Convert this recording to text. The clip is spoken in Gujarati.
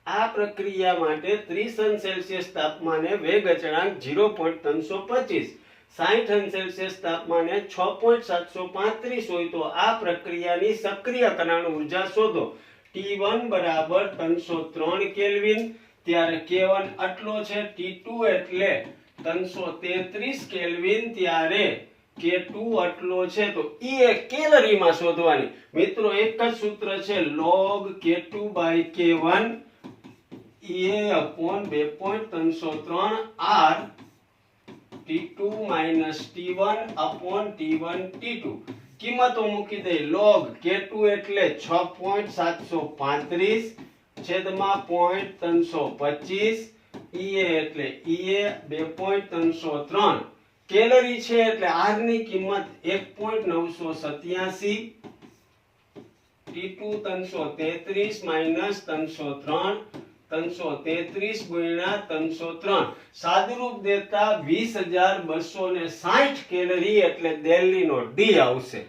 આ પ્રક્રિયા માટે 30°C તાપમાને વેગ અચળાંક 0.325, 60°C તાપમાને 6.735 હોય તો આ પ્રક્રિયાની સક્રિયકરણ ઉર્જા શોધો. T1 બરાબર 303 કેલ્વિન, ત્યારે K1 આટલો છે, T2 એટલે 333 કેલ્વિન, ત્યારે K2 આટલો છે. તો E એ કેલરીમાં શોધવાની. મિત્રો એક જ સૂત્ર છે, log K2 by K1 EA upon 2.303 R T2 minus T1 upon T1 T2. કિંમતો મૂકી દે. log K2 એટલે 6.735 છેદમાં 0.325, EA એટલે EA 2.303, કેલરી છે એટલે R ની કિંમત 1.987, T2 333 minus 303, 333 ગુણ્યા 303, સાદુરૂપ દેતા 20,260 કેલરી એટલે દિલ્હીનો D આવશે.